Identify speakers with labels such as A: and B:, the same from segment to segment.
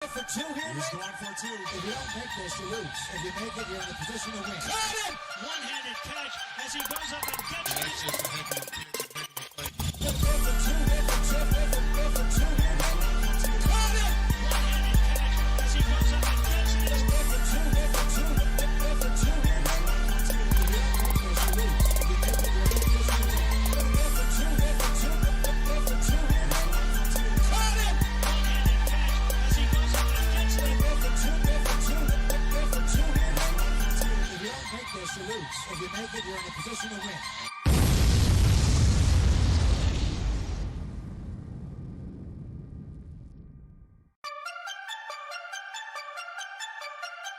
A: For two here. He's going for two. If you don't make this, you lose. If you make it, you're in a position to win. Got it!
B: One-handed catch as he goes up and gets it.
A: That's just a heck of a play. For two here, for two here. Got it!
B: One-handed catch as he goes up and gets it.
A: For two here, for two here. If you don't make this, you lose. If you make it, you're in a position to win. For two here, for two here. For two here. Got it!
B: One-handed catch as he goes up and gets it.
A: For two here, for two here. For two here. If you don't make this, you lose. If you make it, you're in a position to win.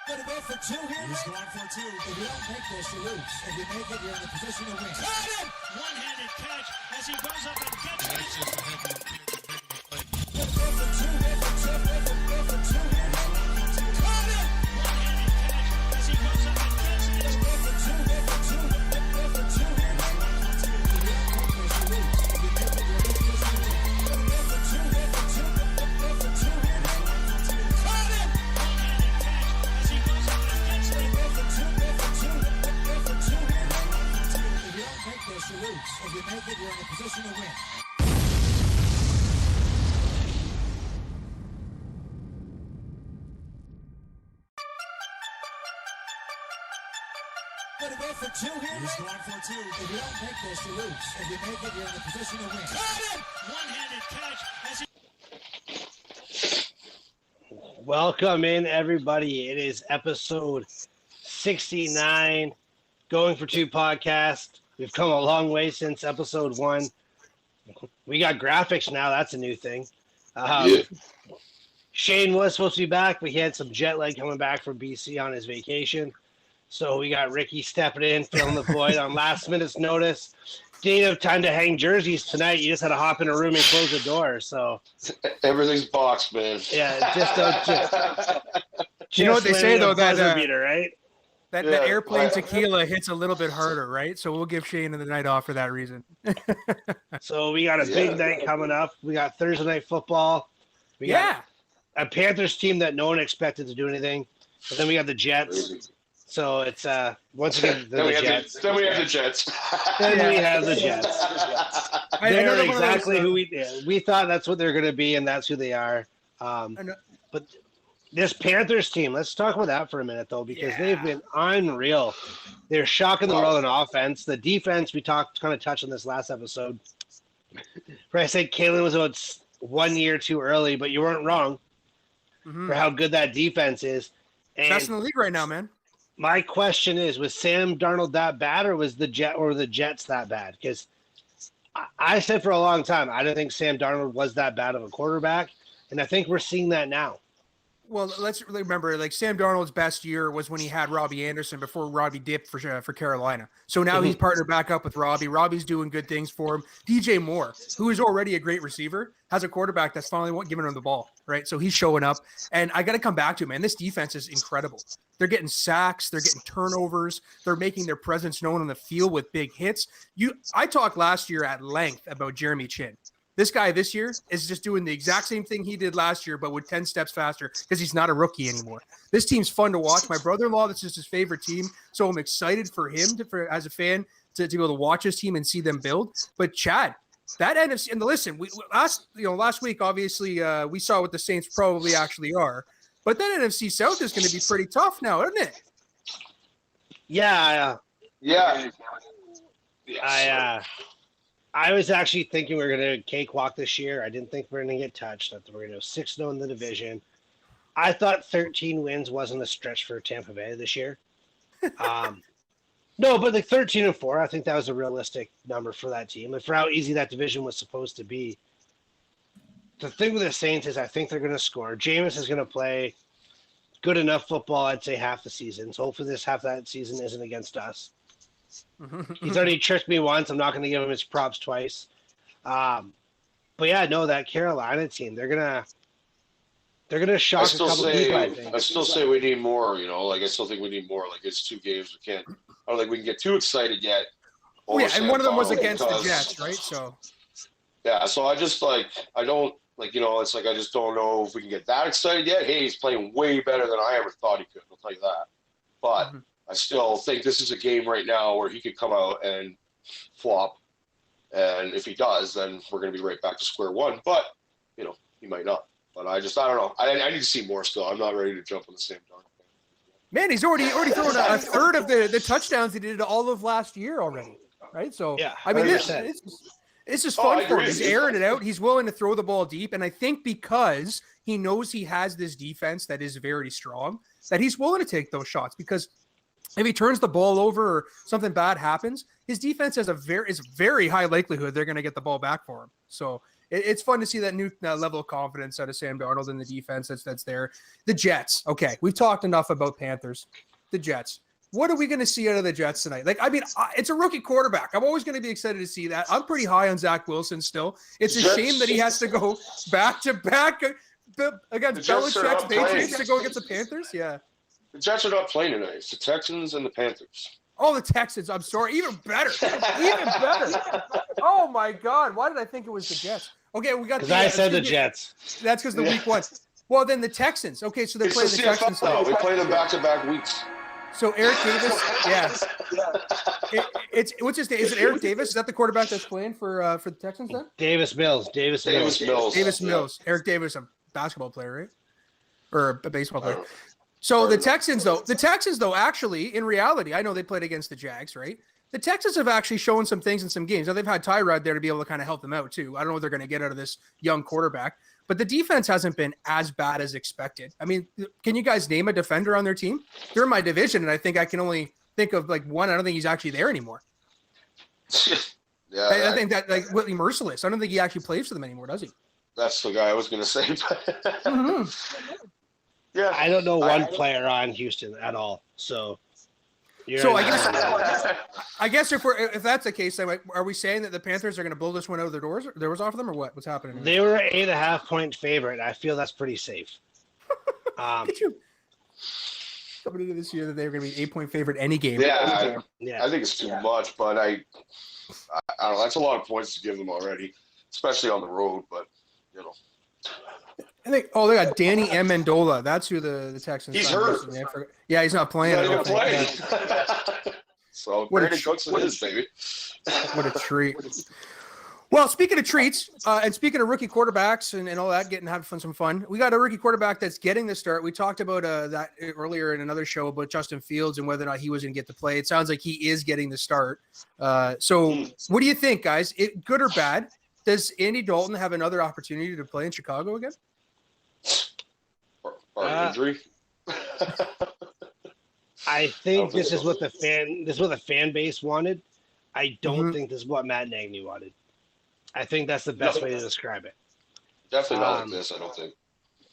A: Gonna go for two here.
C: He's going for two.
A: If you don't make this, you lose. If you make it, you're in a position to win.
B: Got it! One-handed catch as he goes up and gets it.
C: That's just a heck of a play.
A: Gonna go for two here, for two here, for two here. Got it!
B: One-handed catch as he goes up and gets it.
A: Gonna go for two here, for two here, for two here. If you don't make this, you lose. If you make it, you're in a position to win. Gonna go for two here, for two here, for two here. Got it!
B: One-handed catch as he goes up and gets it.
A: Gonna go for two here, for two here, for two here. If you don't make this, you lose. If you make it, you're in a position to win. Gonna go for two here.
C: He's going for two.
A: If you don't make this, you lose. If you make it, you're in a position to win.
B: Got it! One-handed catch as he
D: Welcome in, everybody. It is episode 69, Going for Two podcast. We've come a long way since episode 1. We got graphics now. That's a new thing. Shane was supposed to be back, but he had some jet lag coming back from BC on his vacation. So we got Ricky stepping in, filling the void on last minute's notice. Didn't have time to hang jerseys tonight. You just had to hop in a room and close the door. So
E: Everything's boxed, man.
D: yeah, just don't.
F: You know what they say, though, that
D: buzzer beater, right?
F: that
E: Yeah.
F: airplane tequila hits a little bit harder, right? So we'll give Shane the night off for that reason.
D: So we got a big night coming up. We got Thursday night football. We got a Panthers team that no one expected to do anything. But then we got the Jets. So it's once again
E: Then we
D: the
E: have
D: Jets.
E: the Jets.
D: Then we have the Jets.
F: I
D: They're
F: know they're one of
D: exactly
F: those,
D: who we thought that's what they're going to be, and that's who they are.
F: know.
D: But this Panthers team, let's talk about that for a minute, though, because they've been unreal. They're shocking the world on offense. The defense, we kind of touched on this last episode. Where I said Kalen was about 1 year too early, but you weren't wrong for how good that defense is. And
F: best in the league right now, man.
D: my question is, was Sam Darnold that bad, or was the Jets that bad? Because I said for a long time, I don't think Sam Darnold was that bad of a quarterback, and I think we're seeing that now.
F: Well, let's remember, like Sam Darnold's best year was when he had Robbie Anderson before Robbie dipped for Carolina. So now he's partnered back up with Robbie. Robbie's doing good things for him. DJ Moore, who is already a great receiver, has a quarterback that's finally giving him the ball, right? So he's showing up. And I got to come back to him, man. This defense is incredible. They're getting sacks. They're getting turnovers. They're making their presence known on the field with big hits. I talked last year at length about Jeremy Chin. This guy this year is just doing the exact same thing he did last year, but with 10 steps faster because he's not a rookie anymore. This team's fun to watch. My brother-in-law, this is his favorite team, so I'm excited for him as a fan to be able to watch his team and see them build. But Chad, that NFC, and listen, last week obviously we saw what the Saints probably actually are, but that NFC South is going to be pretty tough now, isn't it?
D: Yeah.
E: Yeah.
D: I was actually thinking we were going to cakewalk this year. I didn't think we were going to get touched. I thought we were going to go 6-0 in the division. I thought 13 wins wasn't a stretch for Tampa Bay this year. No, but like 13-4, I think that was a realistic number for that team and for how easy that division was supposed to be. The thing with the Saints is I think they're going to score. Jameis is going to play good enough football, I'd say, half the season. So hopefully this half of that season isn't against us. He's already tricked me once. I'm not going to give him his props twice. But yeah, no, that Carolina team, they're gonna shock a couple people, I think.
E: I still say we need more. I still think we need more. Like it's 2 games. I don't think we can get too excited yet.
F: And one of them was against the Jets, right? So
E: yeah, so I just I don't Like, it's like I just don't know if we can get that excited yet. Hey, he's playing way better than I ever thought he could. I'll tell you that. But I still think this is a game right now where he could come out and flop. And if he does, then we're going to be right back to square one. But, he might not. But I don't know. I need to see more still. I'm not ready to jump on the same time.
F: Man, he's already thrown a third of the touchdowns he did all of last year already, right? So,
D: Yeah,
F: I mean,
D: 100%.
F: it's just fun
E: I
F: for him.
E: agree.
F: He's airing it out. He's willing to throw the ball deep. And I think because he knows he has this defense that is very strong, that he's willing to take those shots. Because if he turns the ball over or something bad happens, his defense has is very high likelihood they're going to get the ball back for him. So it's fun to see that new level of confidence out of Sam Darnold in the defense that's there. The Jets. Okay, we've talked enough about Panthers. The Jets. What are we going to see out of the Jets tonight? Like, I mean, it's a rookie quarterback. I'm always going to be excited to see that. I'm pretty high on Zach Wilson still. It's a shame that he has to go back to back against Belichick's Patriots to go against the Panthers. Yeah.
E: The Jets are not playing tonight. It's the Texans and the Panthers.
F: Oh, the Texans. I'm sorry. Even better. Even better. Oh, my God. Why did I think it was the Jets? Okay, we got
D: Because I said the Jets.
F: That's because the week one. Well, then the Texans. Okay, so they're
E: It's
F: playing
E: the
F: the
E: CFL,
F: Texans.
E: though. We play them back-to-back weeks.
F: So Eric Davis, yeah. It's what's his name? Is it Eric Davis? Is that the quarterback that's playing for the Texans then?
D: Davis Mills.
E: Davis Mills.
F: Eric Davis, a basketball player, right? Or a baseball player. So the Texans, though, actually, in reality, I know they played against the Jags, right? The Texans have actually shown some things in some games. Now, they've had Tyrod there to be able to kind of help them out, too. I don't know what they're going to get out of this young quarterback. But the defense hasn't been as bad as expected. I mean, can you guys name a defender on their team? They're in my division, and I think I can only think of, like, one. I don't think he's actually there anymore.
E: Yeah,
F: I think that, like, Whitley Merciless, I don't think he actually plays for them anymore, does he?
E: That's the guy I was going to say. Yeah.
D: I don't know one player on Houston at all. So
F: I guess if that's the case, then are we saying that the Panthers are going to blow this one out of their doors off of them, or what? What's happening?
D: They were an 8.5-point favorite. I feel that's pretty safe.
F: Did you coming into this year that they were going to be 8-point favorite any game?
E: Yeah, I think it's too much, but I don't know. That's a lot of points to give them already, especially on the road. But
F: they got Danny Amendola. That's who the Texans.
E: He's hurt.
F: Yeah, he's not playing.
E: He's not even playing. So Brandon Cooks it is, baby.
F: What a treat. Well, speaking of treats, and speaking of rookie quarterbacks and all that, having some fun, we got a rookie quarterback that's getting the start. We talked about that earlier in another show about Justin Fields and whether or not he was going to get to play. It sounds like he is getting the start. So what do you think, guys? Good or bad? Does Andy Dalton have another opportunity to play in Chicago again?
E: Or injury?
D: I think this is what the fan base wanted. I don't think this is what Matt Nagy wanted. I think that's the best way to describe it.
E: Definitely not like this, I don't think.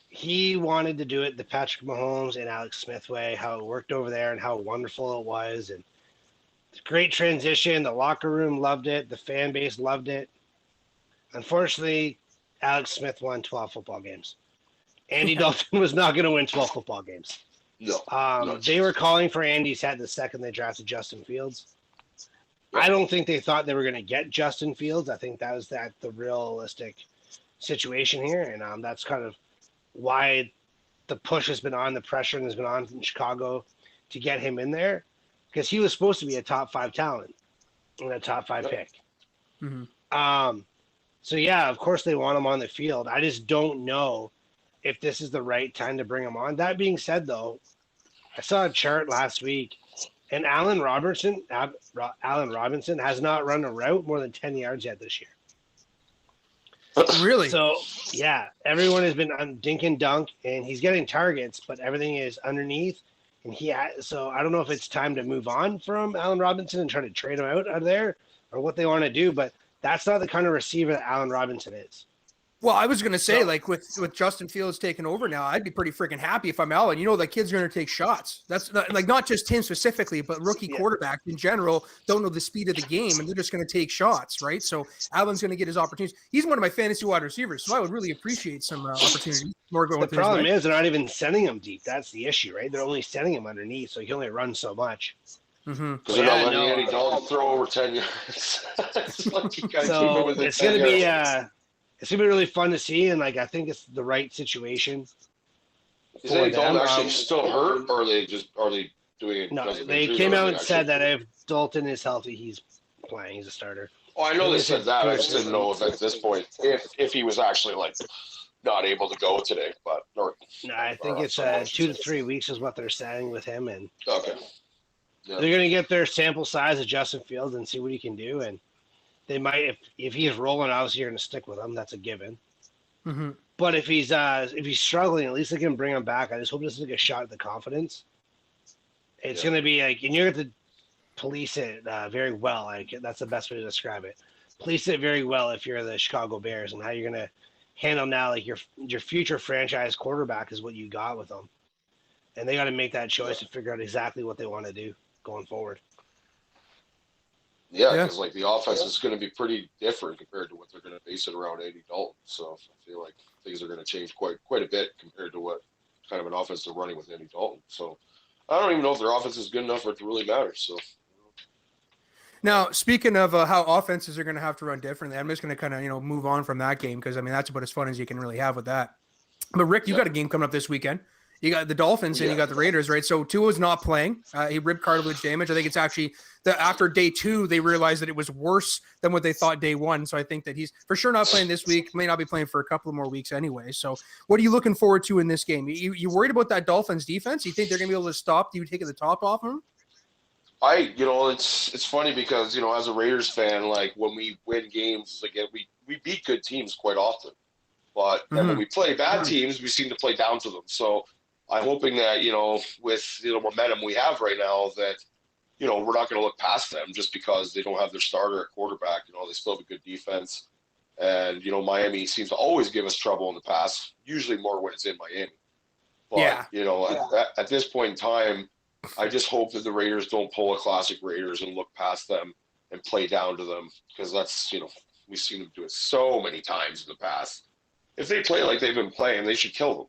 D: He wanted to do it the Patrick Mahomes and Alex Smith way, how it worked over there and how wonderful it was. And great transition. The locker room loved it. The fan base loved it. Unfortunately, Alex Smith won 12 football games. Andy Dalton was not going to win 12 football games.
E: No.
D: They were calling for Andy's head the second they drafted Justin Fields. I don't think they thought they were going to get Justin Fields. I think that was the realistic situation here. And that's kind of why the push has been on, the pressure has been on in Chicago to get him in there, because he was supposed to be a top 5 talent and a top 5 pick. Mm-hmm. So, yeah, of course they want him on the field. I just don't know if this is the right time to bring him on. That being said, though, I saw a chart last week, and Allen Robinson has not run a route more than 10 yards yet this year.
F: Really?
D: So, yeah, everyone has been on dink and dunk, and he's getting targets, but everything is underneath. And so I don't know if it's time to move on from Allen Robinson and try to trade him out of there or what they want to do, but that's not the kind of receiver that Allen Robinson is.
F: Well, I was going to say, like, with Justin Fields taking over now, I'd be pretty freaking happy if I'm Allen. That kids are going to take shots. That's not just him specifically, but rookie quarterbacks in general don't know the speed of the game, and they're just going to take shots, right? So Allen's going to get his opportunities. He's one of my fantasy wide receivers, so I would really appreciate some opportunities.
D: The problem is they're not even sending him deep. That's the issue, right? They're only sending him underneath, so he can only run so much.
E: Because they're not letting Andy Dalton throw over 10 yards. It's going to be
D: it's gonna be really fun to see, and like I think it's the right situation.
E: Is
D: for
E: Andy Dalton
D: them.
E: actually still hurt, or are they doing it?
D: No,
E: because of
D: they
E: injury,
D: came
E: or are
D: out
E: they
D: and
E: actually-
D: said that if Dalton is healthy, he's playing. He's a starter.
E: Oh, I know they said that. I just didn't know if at this point if he was actually like not able to go today. But
D: No, I think it's 2 to 3 weeks is what they're saying with him, and
E: okay. Yeah.
D: they're gonna get their sample size of Justin Fields and see what he can do, and they might if he's rolling, obviously you're gonna stick with him. That's a given.
F: Mm-hmm.
D: But if he's struggling, at least they can bring him back. I just hope this is like a shot at the confidence. It's
E: Yeah.
D: gonna be like, and you're going to police it very well. Like that's the best way to describe it. Police it very well if you're the Chicago Bears, and how you're gonna handle now. Like your future franchise quarterback is what you got with them, and they got to make that choice to figure out exactly what they want to do going forward.
E: Yeah,
F: Yeah.
E: because like the offense is going to be pretty different compared to what they're going to base it around Andy Dalton. So I feel like things are going to change quite a bit compared to what kind of an offense they're running with Andy Dalton. So I don't even know if their offense is good enough for it to really matter. So
F: Now, speaking of how offenses are going to have to run differently, I'm just going to kind of move on from that game because I mean that's about as fun as you can really have with that. But Rick, you got a game coming up this weekend. You got the Dolphins and you got the Raiders, right? So Tua's not playing. He rib cartilage damage. I think it's actually after day 2, they realized that it was worse than what they thought day 1. So I think that he's for sure not playing this week. May not be playing for a couple of more weeks anyway. So what are you looking forward to in this game? You worried about that Dolphins defense? You think they're going to be able to stop you taking the top off them?
E: it's funny because as a Raiders fan, like when we win games, like we beat good teams quite often, but then when we play bad teams, we seem to play down to them. So I'm hoping that with the momentum we have right now, that we're not going to look past them just because they don't have their starter at quarterback. They still have a good defense, and Miami seems to always give us trouble in the past. Usually more when it's in Miami. But at this point in time, I just hope that the Raiders don't pull a classic Raiders and look past them and play down to them, because that's we've seen them do it so many times in the past. If they play like they've been playing, they should kill them.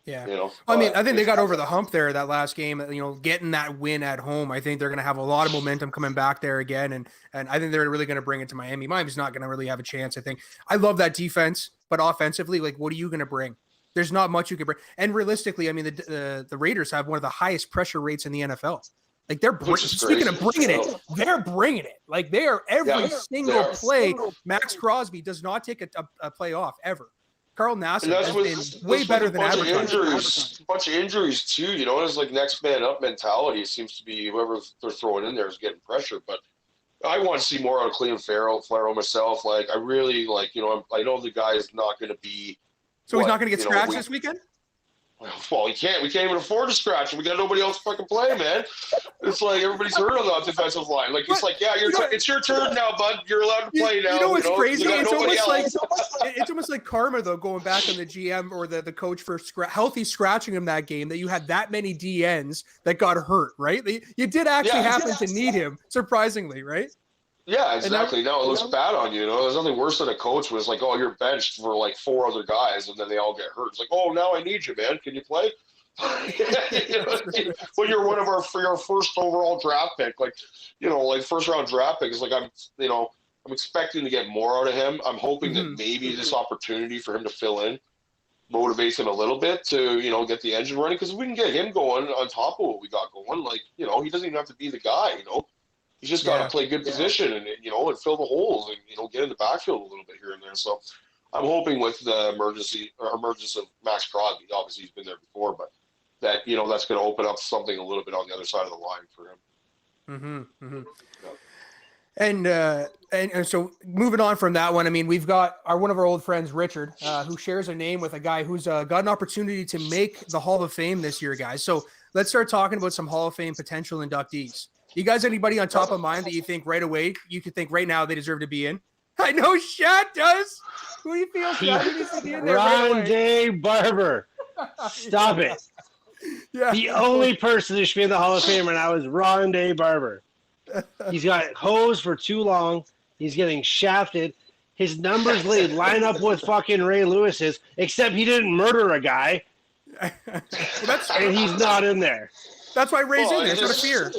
F: Yeah. I mean, I think they got over the hump there that last game, getting that win at home. I think they're going to have a lot of momentum coming back there again. And I think they're really going to bring it to Miami. Miami's not going to really have a chance, I think. I love that defense, but offensively, like, what are you going to bring? There's not much you can bring. And realistically, I mean, the Raiders have one of the highest pressure rates in the NFL. Like speaking of bringing it, they're bringing it. Like they are every single play. Max Crosby does not take a play off ever. Carl Nassib has been way better than advertised.
E: A bunch of injuries too. It's like next man up mentality. It seems to be whoever they're throwing in there is getting pressure. But I want to see more out of Clelin Ferrell myself. Like I really like. I know the guy is not going to be.
F: So he's not going to get scratched this weekend?
E: Well, he can't. We can't even afford to scratch him. We got nobody else to fucking play, man. It's like everybody's hurt on the defensive line. Like it's like, yeah, it's your turn now, bud. You're allowed to play now.
F: You know what's crazy?
E: It's
F: almost like karma, though, going back on the GM or the coach for healthy scratching him that game, that you had that many DNs that got hurt, right? You did actually happen to need him, surprisingly, right?
E: Yeah, exactly. Now it looks bad on you. There's nothing worse than a coach was like, oh, you're benched for like 4 other guys, and then they all get hurt. It's like, oh, now I need you, man. Can you play? When you're one of our first overall draft pick, like first round draft pick is like I'm expecting to get more out of him. I'm hoping that maybe this opportunity for him to fill in motivates him a little bit to get the engine running, because if we can get him going on top of what we got going, like he doesn't even have to be the guy. He's just got to play good position and fill the holes and get in the backfield a little bit here and there. So I'm hoping with the emergence of Max Crosby, obviously he's been there before, but that that's going to open up something a little bit on the other side of the line for him.
F: And so moving on from that one, I mean, we've got one of our old friends, Richard, who shares a name with a guy who's got an opportunity to make the Hall of Fame this year, guys. So let's start talking about some Hall of Fame potential inductees. You guys, anybody on top of mind that you think right away, you could think right now they deserve to be in? I know Shat does. Who do you feel needs to be in there right away?
D: Rondé Barber. Stop it.
F: Yeah.
D: The only person who should be in the Hall of Fame right now is Rondé Barber. He's got hosed for too long. He's getting shafted. His numbers line up with fucking Ray Lewis's, except he didn't murder a guy. And he's not in there.
F: That's why Ray's in there. It's out of fear.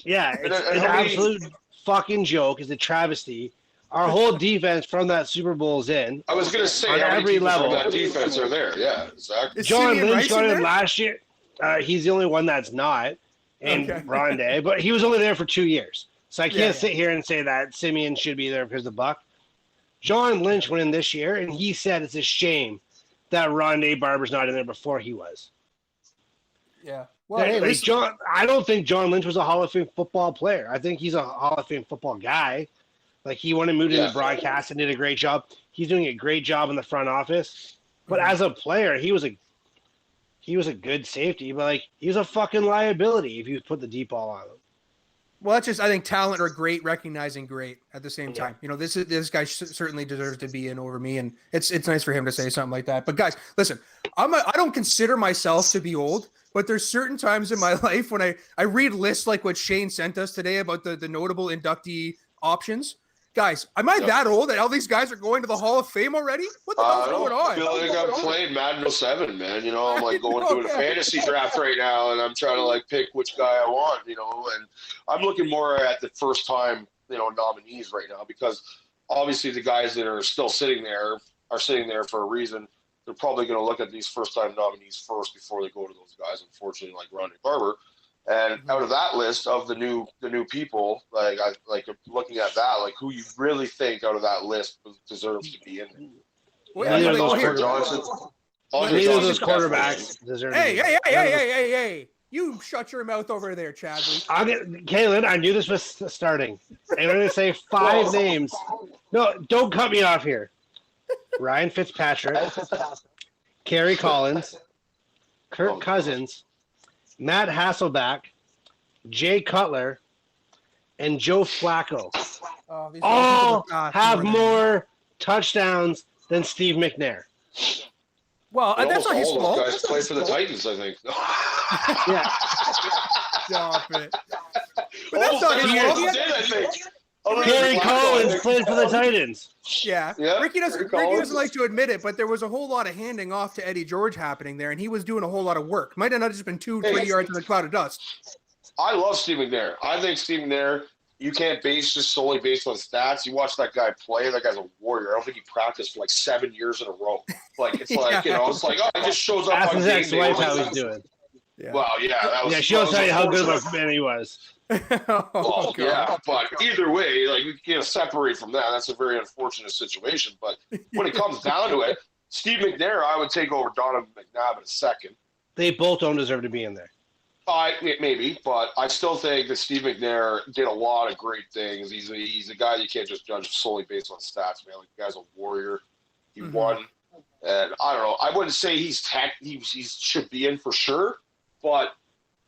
D: Yeah, it's an absolute fucking joke. It's a travesty Our whole defense from that Super Bowl is in.
E: I was gonna say
D: On
E: how many
D: every
E: people
D: level.
E: from that defense are there? Yeah, exactly.
F: Is
D: John
F: Simeon
D: Lynch
F: Rice in
D: got in
F: there?
D: last year. He's the only one that's not. And
F: Okay.
D: Rondé, but he was only there for 2 years. So I can't
F: Yeah.
D: sit here and say that Simeon should be there because of Buck. John Lynch went in this year, and he said it's a shame that Rondé Barber's not in there before he was.
F: Yeah. Well, hey, listen,
D: I don't think John Lynch was a Hall of Fame football player. I think he's a Hall of Fame football guy. Like, he went and moved into broadcast and did a great job. He's doing a great job in the front office. But as a player, he was a good safety, but like he was a fucking liability if you put the deep ball on him.
F: well, that's just I think talent or great recognizing great at the same time. You know, this guy certainly deserves to be in over me, and it's nice for him to say something like that. But guys, listen, I don't consider myself to be old, but there's certain times in my life when I read lists like what Shane sent us today about the notable inductee options. Guys, am I that old that all these guys are going to the Hall of Fame already? What the hell's going on?
E: I feel like I'm playing Madden 07, man. You know, I'm like doing a fantasy draft right now, and I'm trying to like pick which guy I want, you know, and I'm looking more at the first time, you know, nominees right now, because obviously the guys that are still sitting there are sitting there for a reason. They're probably going to look at these first time nominees first before they go to those guys, unfortunately, like Rondé Barber. And out of that list of the new people, like looking at that, like who you really think out of that list deserves to be in there?
F: Well,
D: Neither
F: like,
D: of those
F: oh, here.
E: Johnson.
D: Neither of those quarterbacks deserve to be in.
F: Hey! You shut your mouth over there, Chadley.
D: Kaylin, I knew this was starting. I'm going to say 5 names. No, don't cut me off here. Ryan Fitzpatrick, Kerry Collins, Kirk Cousins, Matt Hasselbeck, Jay Cutler, and Joe Flacco
F: Oh, these
D: all
F: guys
D: have more touchdowns than Steve McNair.
F: Well, that's not his
E: all
F: fault.
E: those guys play for the Titans, I think.
D: Yeah.
F: Stop it. But that's not his
E: Almost
F: fault.
E: did, I think.
D: Kerry
E: Flacco, I
D: Collins
E: think.
D: played for the Titans.
F: Yeah.
E: Yeah,
F: Ricky
E: Kerry
F: doesn't
E: Collins.
F: like to admit it, but there was a whole lot of handing off to Eddie George happening there, and he was doing a whole lot of work. Might have not just been 2-3 yards in a cloud of dust.
E: I love Steve McNair. I think Steve McNair, you can't base just solely based on stats. You watch that guy play, that guy's a warrior. I don't think he practiced for like 7 years in a row. Like, it's like, you know, it's like, oh, he just shows up
D: Ask
E: on
D: his
E: game
D: ex-wife
E: day.
D: how he's doing.
F: Yeah.
E: Well, yeah. That was,
D: Yeah, she'll
E: that was
D: tell you how good
E: unfortunate.
D: of a man he was.
F: Oh,
E: Well,
F: God.
E: yeah, but either way, like, we can't separate from that. That's a very unfortunate situation. But when it comes down to it, Steve McNair, I would take over Donovan McNabb in a second.
D: They both don't deserve to be in there.
E: Maybe, but I still think that Steve McNair did a lot of great things. He's a guy you can't just judge solely based on stats, man. Like, the guy's a warrior. He won, and I don't know. I wouldn't say he should be in for sure, but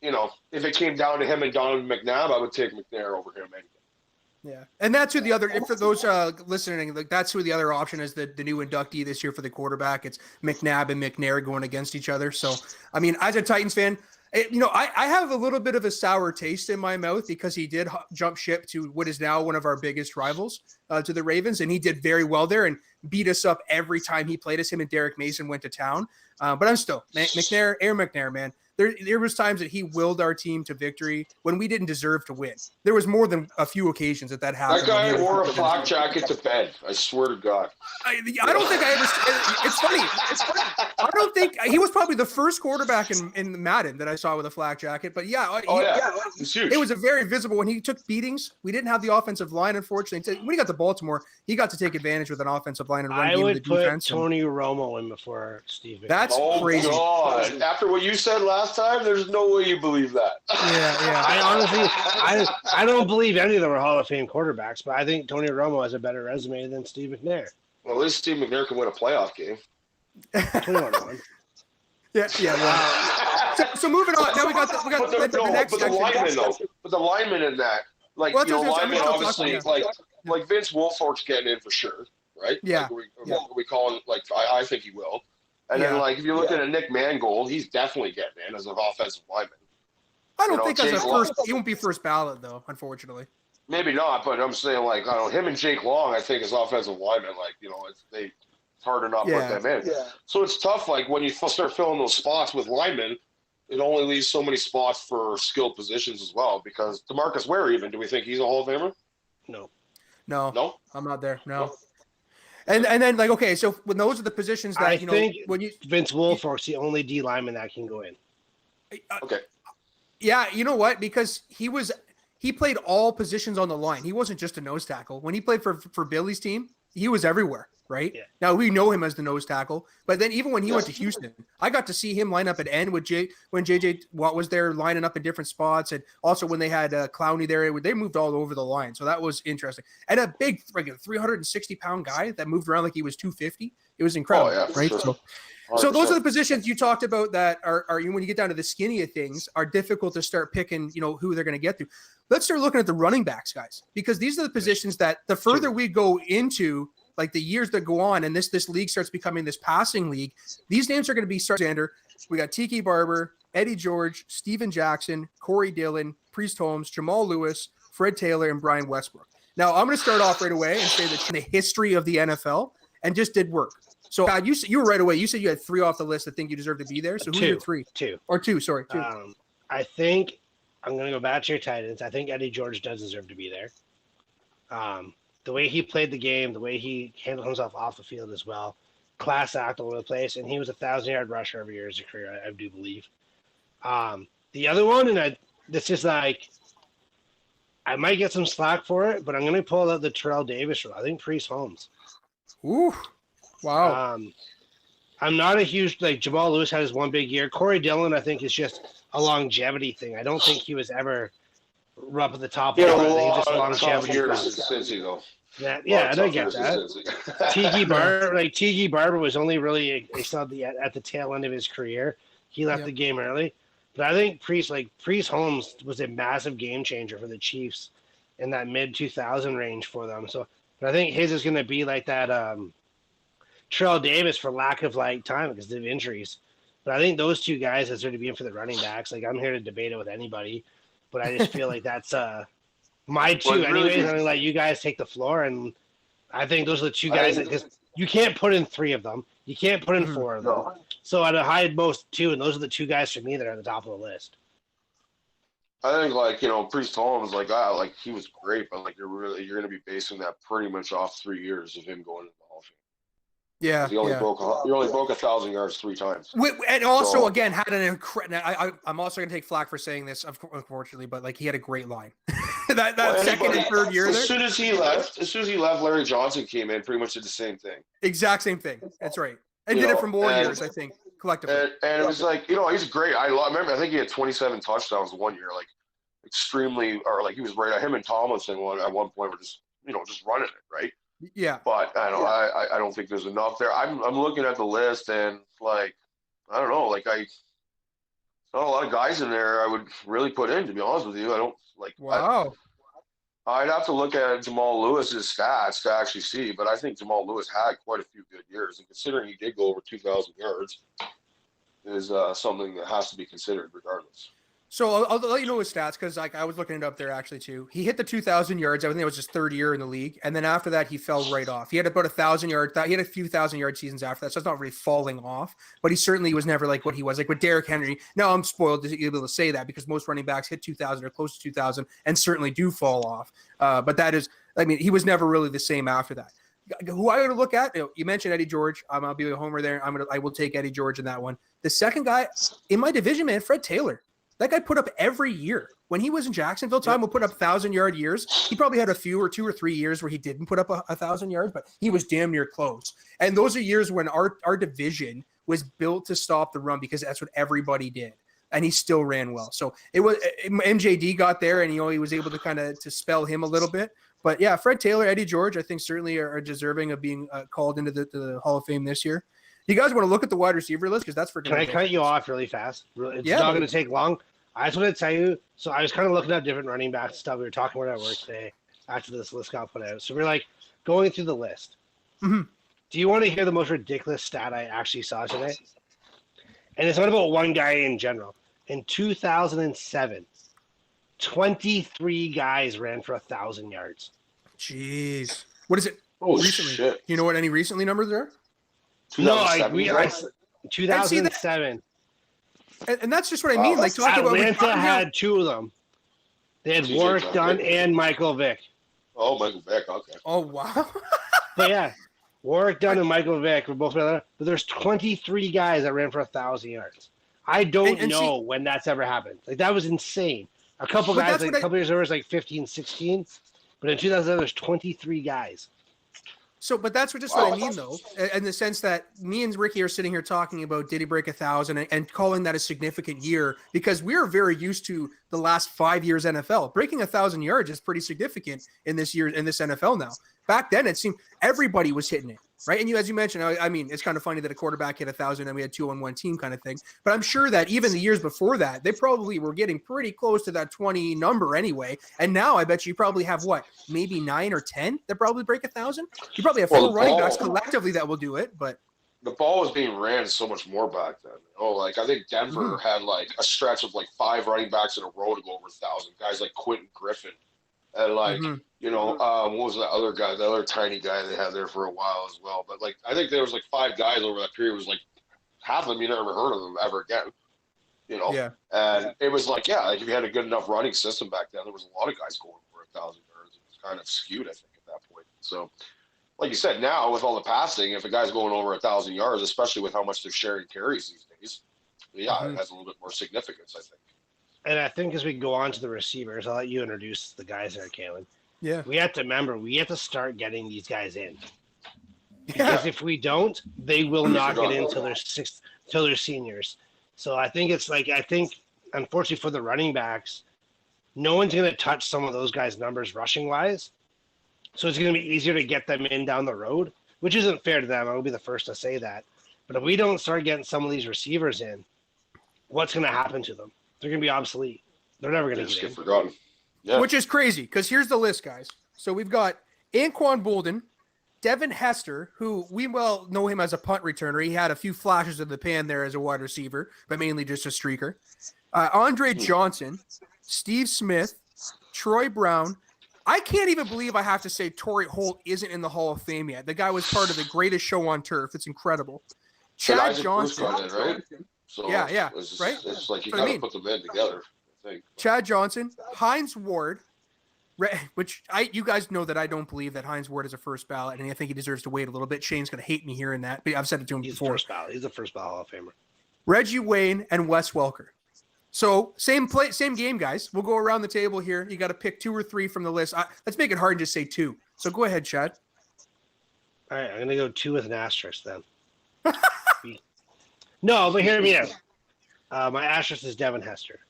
E: you know, if it came down to him and Donovan McNabb, I would take McNair over him anyway.
F: Yeah, and that's who the other. For those listening, like that's who the other option is. The new inductee this year for the quarterback. It's McNabb and McNair going against each other. So, I mean, as a Titans fan, I have a little bit of a sour taste in my mouth because he did jump ship to what is now one of our biggest rivals, to the Ravens, and he did very well there and beat us up every time he played us. Him and Derek Mason went to town. But I'm still Aaron McNair, man. There was times that he willed our team to victory when we didn't deserve to win. There was more than a few occasions that happened.
E: That guy wore a flak jacket to bed. I swear to God.
F: I don't think I ever. It's funny. I don't think he was probably the first quarterback in Madden that I saw with a flak jacket. But yeah,
E: It's huge.
F: it was a very visible when he took beatings. We didn't have the offensive line, unfortunately. When he got to Baltimore, he got to take advantage with an offensive line and run
D: I
F: game of the
D: would put
F: defense.
D: Tony Romo in before Steve McNair.
F: That's crazy.
E: God! After what you said last time, there's no way you believe that.
F: Yeah.
D: I honestly, I don't believe any of them are Hall of Fame quarterbacks, but I think Tony Romo has a better resume than Steve McNair.
E: Well, at least Steve McNair can win a playoff game.
D: 21-1.
F: Yeah. Wow. So moving on. Now we got the next
E: But the
F: section.
E: lineman though, but the lineman in that, like,
F: Well,
E: you know,
F: that's what I'm
E: lineman
F: saying.
E: obviously, like Vince Wilfork's getting in for sure, right?
F: Yeah.
E: Like, we call him, like, I think he will. And then, like, if you're looking at Nick Mangold, he's definitely getting in as an offensive lineman.
F: I don't
E: You know,
F: think as a
E: Jake
F: first.
E: Long.
F: He won't be first ballot though, unfortunately.
E: Maybe not, but I'm saying, like, I don't know, him and Jake Long, I think, as offensive linemen, like, you know, it's hard to not put them in. Yeah. So it's tough, like, when you start filling those spots with linemen, it only leaves so many spots for skilled positions as well, because DeMarcus Ware, even, do we think he's a Hall of Famer?
D: No.
E: No?
F: I'm not there. No. And then like, okay, so when those are the positions that,
D: I
F: you know,
D: think
F: when you,
D: Vince Wilfork's the only D lineman that can go in.
E: Okay.
F: yeah, you know what? Because he played all positions on the line. He wasn't just a nose tackle. When he played for Billy's team, he was everywhere, right?
D: Yeah.
F: Now we know him as the nose tackle, but then even when he went to Houston, I got to see him line up at end with when JJ Watt was there lining up in different spots, and also when they had Clowney there, they moved all over the line. So that was interesting. And a big, like a 360-pound guy that moved around like he was 250. It was incredible,
E: Oh, yeah, for
F: right?
E: sure.
F: So those are the
E: 100%.
F: positions you talked about that are when you get down to the skinny of things are difficult to start picking, you know, who they're going to get to. Let's start looking at the running backs, guys, because these are the positions that the further we go into, like the years that go on and this league starts becoming this passing league, these names are going to be Alexander. We got Tiki Barber, Eddie George, Steven Jackson, Corey Dillon, Priest Holmes, Jamal Lewis, Fred Taylor, and Brian Westbrook. Now I'm going to start off right away and say that in the history of the NFL and just did work. So you were right away. You said you had 3 off the list that think you deserve to be there. So who's your 3?
D: 2.
F: Or 2, sorry. 2.
D: I think I'm going to go back to your tight ends. I think Eddie George does deserve to be there. The way he played the game, the way he handled himself off the field as well, class act all over the place, and he was a 1,000-yard rusher every year as a career, I do believe. The other one, and this is like, I might get some slack for it, but I'm going to pull out the Terrell Davis rule. I think Priest Holmes.
F: Ooh. Wow.
D: I'm not a huge, like, Jamal Lewis had his one big year. Corey Dillon, I think, is just a longevity thing. I don't think he was ever up at the top.
E: Yeah,
D: I think
E: a
D: he's just a
E: lot of tough
D: longevity.
E: years
D: process.
E: in Cincy, though.
D: Yeah, I don't get that. Tiki Barber was only really at the tail end of his career. He left the game early. But I think Priest Holmes was a massive game changer for the Chiefs in that mid-2000 range for them. So, but I think his is going to be like that Terrell Davis for lack of like time because of injuries. But I think those 2 guys deserve to be in for the running backs. Like, I'm here to debate it with anybody, but I just feel like that's my 2 anyways. I'm going to let you guys take the floor, and I think those are the 2 guys because you can't put in 3 of them. You can't put in 4 of them.
E: No.
D: So at a high most 2, and those are the 2 guys for me that are at the top of the list.
E: I think, like, you know, Priest Holmes, like he was great, but like you're going to be basing that pretty much off 3 years of him going to the Hall of Fame.
F: Yeah.
E: He only broke 1,000 yards 3 times.
F: And also, again, had an incredible. I'm also going to take flack for saying this, unfortunately, but like he had a great line. that second and third year there.
E: As soon as he left, Larry Johnson came in, pretty much did the same thing.
F: Exact same thing. That's right. And did it for more years, I think, collectively.
E: And it was like, you know, he's great. I remember, I think he had 27 touchdowns one year, like extremely, or like he was right. Him and Tomlinson at one point were just, you know, just running it, right?
F: Yeah.
E: But I don't know. I don't think there's enough there. I'm looking at the list and like, I don't know, like not a lot of guys in there I would really put in, to be honest with you. I don't like.
F: Wow.
E: I'd have to look at Jamal Lewis's stats to actually see, but I think Jamal Lewis had quite a few good years, and considering he did go over 2,000 yards, is something that has to be considered regardless.
F: So I'll let you know his stats because like I was looking it up there actually too. He hit the 2,000 yards. I think it was his 3rd year in the league, and then after that he fell right off. He had about 1,000 yards. He had a few 1,000-yard seasons after that, so it's not really falling off. But he certainly was never like what he was like with Derrick Henry. Now I'm spoiled to be able to say that because most running backs hit 2,000 or close to 2,000 and certainly do fall off. But that is, I mean, he was never really the same after that. Who I would look at, you mentioned Eddie George. I'll be a homer there. I will take Eddie George in that one. The second guy in my division, man, Fred Taylor. That guy put up every year. When he was in Jacksonville, time will put up 1,000-yard years. He probably had a few or 2 or 3 years where he didn't put up 1,000 yards, but he was damn near close. And those are years when our division was built to stop the run because that's what everybody did. And he still ran well. So it was MJD got there, and he was able to kind of to spell him a little bit. But yeah, Fred Taylor, Eddie George, I think certainly are deserving of being called into the Hall of Fame this year. You guys want to look at the wide receiver list because that's for.
D: Can I cut you off really fast? It's
F: Yeah,
D: not going to take long. I just want to tell you. So I was kind of looking at different running back stuff. We were talking about at work today after this list got put out. So we're like going through the list.
F: Mm-hmm.
D: Do you want to hear the most ridiculous stat I actually saw today? And it's not about one guy in general. In 2007, 23 guys ran for 1,000 yards.
F: Jeez, what is it?
E: Oh
F: recently?
E: shit!
F: You know what any recently numbers are?
E: 2007.
F: And that's just what I mean. Like talking about
D: Atlanta had 2 of them. They had Warwick Dunn and Michael Vick.
E: Oh, Michael Vick. Okay.
F: Oh wow.
D: But yeah, Warwick Dunn and Michael Vick were both better. But there's 23 guys that ran for 1,000 yards. I don't
F: And
D: know when that's ever happened. Like, that was insane. A couple
F: But
D: guys,
F: that's
D: like
F: what
D: a couple years ago, it was like 15, 16. But in 2007, there's 23 guys.
F: So, but that's what I mean, though, in the sense that me and Ricky are sitting here talking about did he break 1,000 and calling that a significant year, because we are very used to the last 5 years NFL. Breaking 1,000 yards is pretty significant in this NFL now. Back then, it seemed everybody was hitting it, right? And as you mentioned, I mean, it's kind of funny that a quarterback hit 1,000 and we had 2-on-1 team kind of thing. But I'm sure that even the years before that, they probably were getting pretty close to that 20 number anyway. And now I bet you probably have maybe 9 or 10 that probably break 1,000. You probably have 4 running backs collectively that will do it, but
E: the ball was being ran so much more back then. Like I think Denver had like a stretch of like 5 running backs in a row to go over 1,000. Guys like Quentin Griffin, and like what was that other guy? The other tiny guy they had there for a while as well. But like I think there was like 5 guys over that period. It was like half of them you never heard of them ever again.
F: Yeah.
E: And it was like like if you had a good enough running system back then, there was a lot of guys going for 1,000 yards. It was kind of skewed, I think, at that point. So. Like you said, now with all the passing, if a guy's going over 1,000 yards, especially with how much they're sharing carries these days, it has a little bit more significance, I think.
D: And I think as we go on to the receivers, I'll let you introduce the guys there, Kalen.
F: Yeah.
D: We have to remember, we have to start getting these guys in. Because if we don't, they will not get in until they're seniors. So I think unfortunately for the running backs, no one's going to touch some of those guys' numbers rushing wise. So it's going to be easier to get them in down the road, which isn't fair to them. I will be the first to say that. But if we don't start getting some of these receivers in, what's going to happen to them? They're going to be obsolete. They're never going to get in.
E: Forgotten. Yeah.
F: Which is crazy, because here's the list, guys. So we've got Anquan Bolden, Devin Hester, who we well know him as a punt returner. He had a few flashes in the pan there as a wide receiver, but mainly just a streaker. Andre Johnson, Steve Smith, Troy Brown. I can't even believe I have to say Torrey Holt isn't in the Hall of Fame yet. The guy was part of the greatest show on turf. It's incredible. Chad Johnson.
E: Right? So
F: yeah,
E: it's
F: right?
E: It's like you got to put them in together, I think.
F: Chad Johnson, Heinz Ward, which you guys know that I don't believe that Heinz Ward is a first ballot, and I think he deserves to wait a little bit. Shane's going to hate me hearing that, but I've said it to him before.
D: He's the first ballot Hall of Famer.
F: Reggie Wayne and Wes Welker. So same game, guys. We'll go around the table here. You got to pick 2 or 3 from the list. Let's make it hard and just say 2. So go ahead, Chad.
D: All right, I'm going to go 2 with an asterisk then. No, but hear me out. My asterisk is Devin Hester.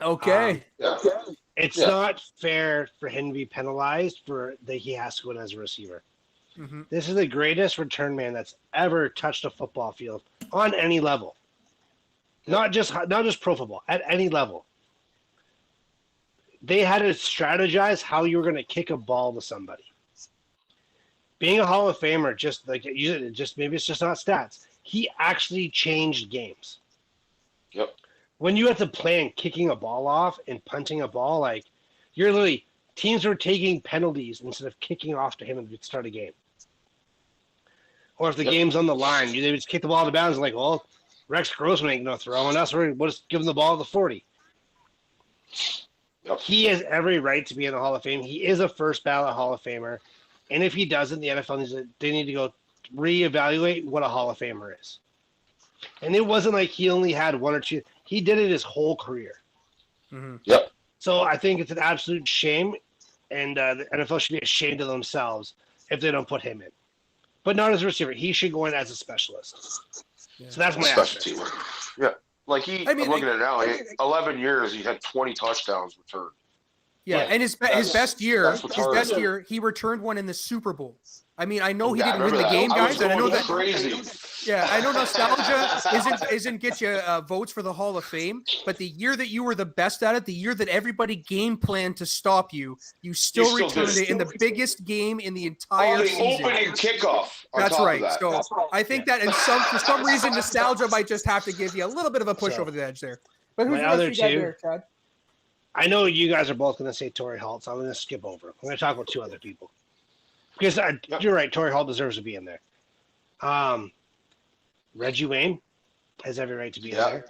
F: Okay.
D: It's not fair for him to be penalized for that he has to go in as a receiver.
F: Mm-hmm.
D: This is the greatest return man that's ever touched a football field on any level. Not just pro football, at any level. They had to strategize how you were going to kick a ball to somebody. Being a Hall of Famer, maybe it's just not stats. He actually changed games.
E: Yep.
D: When you have to plan kicking a ball off and punting a ball, like teams were taking penalties instead of kicking off to him and start a game. Or if the game's on the line, they would just kick the ball out of bounds and like, well, Rex Grossman ain't no throw, and us we'll just give him the ball at the 40.
E: Yep.
D: He has every right to be in the Hall of Fame. He is a first ballot Hall of Famer, and if he doesn't, the NFL need to go reevaluate what a Hall of Famer is. And it wasn't like he only had 1 or 2. He did it his whole career.
F: Mm-hmm.
E: Yep.
D: So I think it's an absolute shame, and the NFL should be ashamed of themselves if they don't put him in. But not as a receiver. He should go in as a specialist. Yeah. So that's my
E: special team.
D: aspect.
E: Yeah. Like I'm looking at it now. 11 years, he had 20 touchdowns returned.
F: Yeah, and his best year, he returned one in the Super Bowl. I mean, I know he didn't win the game, guys, and I know that
E: crazy.
F: Yeah, I know nostalgia isn't get you votes for the Hall of Fame, but the year that you were the best at it, the year that everybody game planned to stop you, you still returned it in the biggest game in the entire season.
E: Opening kickoff.
F: That's right. So I think that for some reason, nostalgia might just have to give you a little bit of a push over the edge there. But who's the other two? There, Chad?
D: I know you guys are both going to say Torrey Holt, so I'm going to skip over. I'm going to talk about 2 other people. Because you're right, Torrey Holt deserves to be in there. Reggie Wayne has every right to be in there.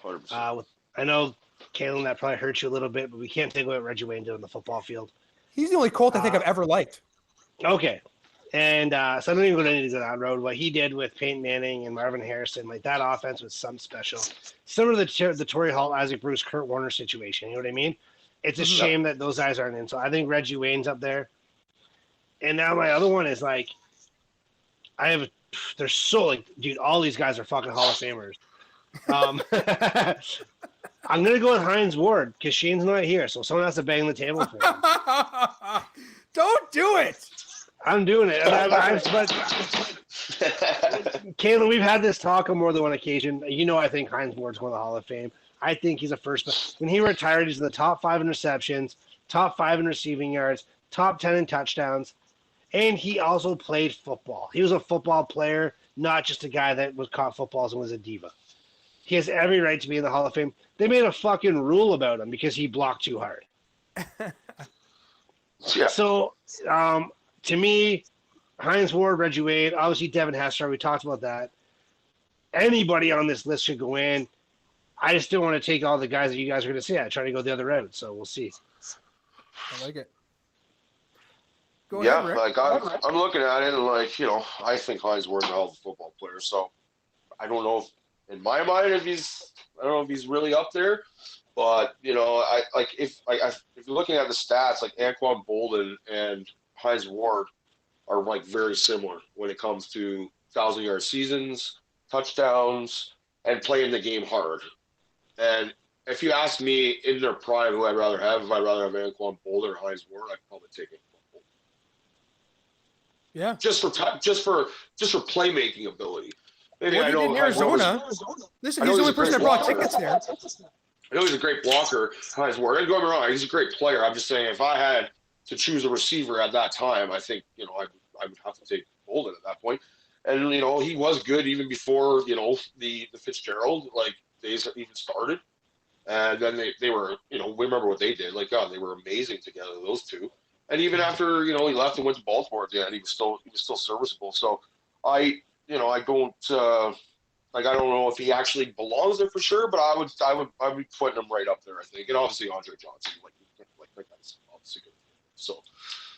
E: 100%.
D: I know, Kalen, that probably hurts you a little bit, but we can't take away what Reggie Wayne did on the football field.
F: He's the only Colt I think I've ever liked.
D: Okay. And so I don't even need to go that road. What he did with Peyton Manning and Marvin Harrison, like that offense was something special. Similar to the Torrey Hall, Isaac Bruce, Kurt Warner situation. You know what I mean? It's a shame that those guys aren't in. So I think Reggie Wayne's up there. And now my other one is like, they're so like, dude, all these guys are fucking Hall of Famers. I'm going to go with Heinz Ward because Shane's not here. So someone has to bang the table for him.
F: Don't do it.
D: I'm doing it. But Kayla, we've had this talk on more than one occasion. You know, I think Heinz Ward's going to the Hall of Fame. I think he's a first. When he retired, he's in the top 5 in receptions, top 5 in receiving yards, top 10 in touchdowns, and he also played football. He was a football player, not just a guy that was caught footballs and was a diva. He has every right to be in the Hall of Fame. They made a fucking rule about him because he blocked too hard.
E: Yeah.
D: So, to me, Heinz Ward, Reggie Wayne, obviously Devin Hester, we talked about that. Anybody on this list should go in. I just don't want to take all the guys that you guys are going to say. I try to go the other route, so we'll see.
F: I like it. Go
E: Yeah,
F: ahead, Rick.
E: like I'm looking at it and like, you know, I think Heinz Ward's a hell of a football player. So I don't know if, in my mind, I don't know if he's really up there, but you know, if you're looking at the stats, like Anquan Bolden and Heinz Ward are like very similar when it comes to 1,000-yard seasons, touchdowns, and playing the game hard. And if you ask me in their prime who I'd rather have, if I'd rather have Anquan Bolden or Heinz Ward, I'd probably take Anquan Bolden.
F: Yeah.
E: Just for playmaking ability. Maybe
F: What
E: I
F: he
E: know
F: did in
E: Heinz Ward
F: Arizona. Listen,
E: I
F: he's
E: know
F: the only
E: he's a
F: person that
E: great
F: brought
E: blocker.
F: tickets there.
E: I know he's a great blocker, Heinz Ward. Don't get me wrong, he's a great player. I'm just saying, if I had to choose a receiver at that time, I think, you know, I would have to take Bolden at that point. And, you know, he was good even before, you know, the Fitzgerald, like, days even started. And then they were, you know, we remember what they did. Like, God, they were amazing together, those two. And even after, you know, he left and went to Baltimore at the end, he was still serviceable. So I don't I don't know if he actually belongs there for sure, but I would be putting him right up there, I think. And obviously Andre Johnson, like that's obviously good. So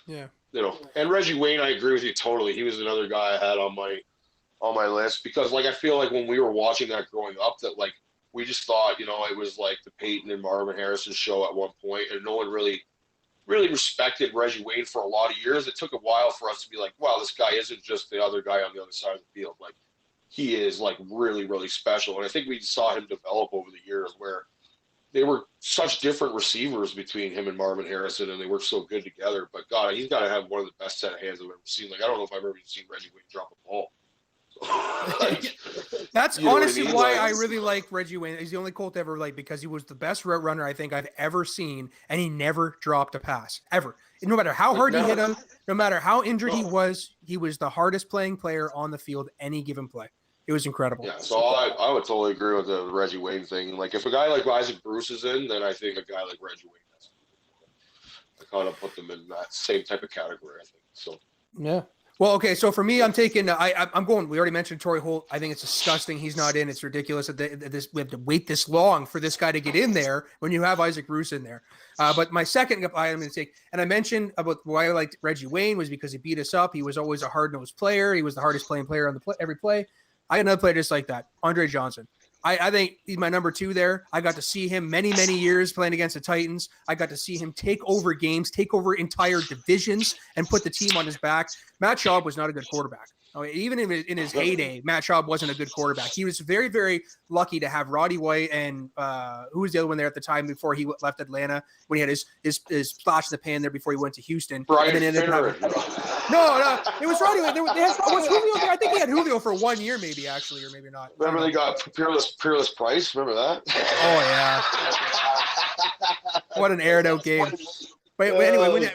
F: Yeah.
E: you know, and Reggie Wayne, I agree with you totally. He was another guy I had on my list because like I feel like when we were watching that growing up, that like we just thought, you know, it was like the Peyton and Marvin Harrison show at one point, and no one really respected Reggie Wayne for a lot of years. It took a while for us to be like, wow, this guy isn't just the other guy on the other side of the field. Like, he is like really, really special. And I think we saw him develop over the years where they were such different receivers between him and Marvin Harrison, and they worked so good together. But God, he's got to have one of the best set of hands I've ever seen. Like, I don't know if I've ever even seen Reggie Wayne drop a ball. Like,
F: That's
E: you know what I
F: honestly
E: mean?
F: why
E: Like-
F: I really like Reggie Wayne. He's the only Colt ever liked because he was the best route runner I think I've ever seen, and he never dropped a pass ever. And no matter how hard he hit him, no matter how injured he was the hardest playing player on the field any given play. It was incredible.
E: Yeah, so I would totally agree with the Reggie Wayne thing. Like, if a guy like Isaac Bruce is in, then I think a guy like Reggie Wayne has to be. I kind of put them in that same type of category, I think. So
F: Yeah. Well, okay. So for me, I'm taking. I'm going. We already mentioned Torrey Holt. I think it's disgusting. He's not in. It's ridiculous that we have to wait this long for this guy to get in there when you have Isaac Bruce in there. But my second item I'm going to take, and I mentioned about why I liked Reggie Wayne was because he beat us up. He was always a hard-nosed player. He was the hardest playing player on every play. I got another player just like that, Andre Johnson. I think he's my number 2 there. I got to see him many, many years playing against the Titans. I got to see him take over games, take over entire divisions, and put the team on his back. Matt Schaub was not a good quarterback. Even in his heyday, Matt Schaub wasn't a good quarterback. He was very, very lucky to have Roddy White and who was the other one there at the time before he left Atlanta when he had his flash in the pan there before he went to Houston.
E: Brian
F: and then
E: Finneran.
F: No, it was Roddy White. Was Julio there? I think he had Julio for 1 year, maybe actually, or maybe not.
E: Remember they got Peerless Price? Remember that?
F: Oh yeah. What an aired out game. But anyway,